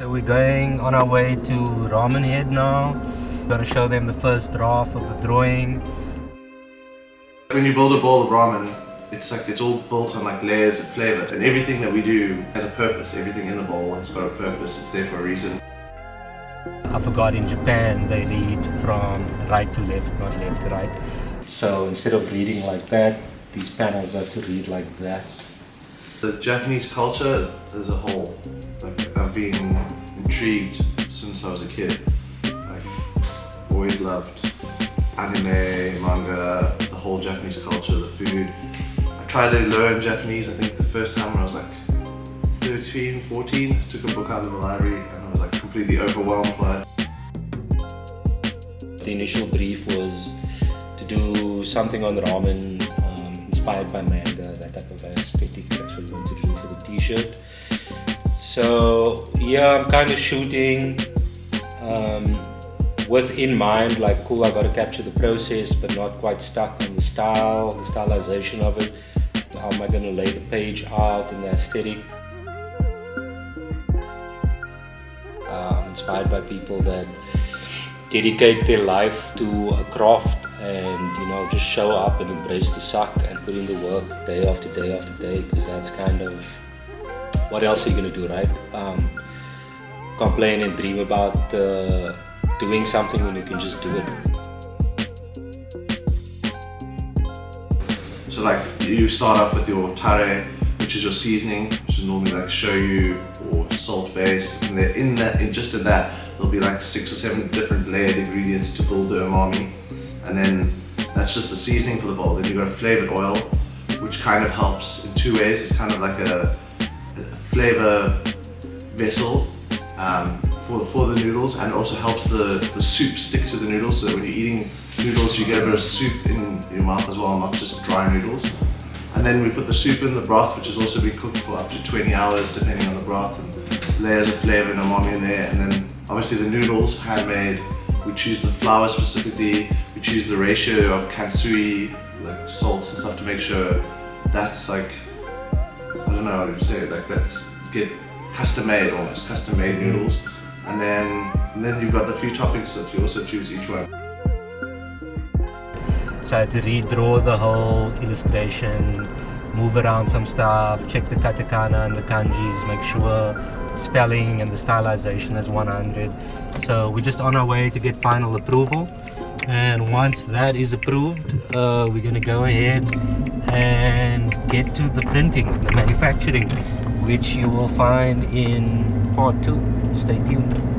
So we're going on our way to Ramenhead now. Gonna show them the first draft of the drawing. When you build a bowl of ramen, it's all built on like layers of flavor, and everything that we do has a purpose. Everything in the bowl has got a purpose. It's there for a reason. I forgot in Japan they read from right to left, not left to right. So instead of reading like that, these panels have to read like that. The Japanese culture as a whole, like I've been intrigued since I was a kid. Like always loved anime, manga, the whole Japanese culture, the food. I tried to learn Japanese, I think the first time when I was like 13, 14, took a book out of the library and I was like completely overwhelmed by it. The initial brief was to do something on ramen, inspired by manga, that type of aesthetic. That's what we wanted to do for the t-shirt. So yeah, I'm kind of shooting with in mind, like cool, I got to capture the process but not quite stuck on the style, the stylization of it. How am I going to lay the page out and the aesthetic? I'm inspired by people that dedicate their life to a craft and, you know, just show up and embrace the suck and put in the work day after day after day, because that's kind of, what else are you going to do, right? Complain and dream about doing something when you can just do it. So like you start off with your tare, which is your seasoning, which is normally like shoyu or salt base, and then just in that there'll be like 6 or 7 different layered ingredients to build the umami, and then that's just the seasoning for the bowl. Then you've got a flavored oil, which kind of helps in 2 ways. It's kind of like a flavor vessel for the noodles, and it also helps the soup stick to the noodles, so that when you're eating noodles you get a bit of soup in your mouth as well, not just dry noodles. And then we put the soup in the broth, which has also been cooked for up to 20 hours depending on the broth, and layers of flavor and umami in there. And then obviously the noodles, handmade. We choose the flour specifically, we choose the ratio of kansui, like salts and stuff, to make sure that's like, I don't know how to say it, like that's get custom made, almost custom made noodles. And then you've got the few toppings that you also choose each one. So I had to redraw the whole illustration, move around some stuff, check the katakana and the kanjis, make sure spelling and the stylization is 100. So we're just on our way to get final approval, and once that is approved, we're going to go ahead and get to the printing, the manufacturing, which you will find in part 2. Stay tuned.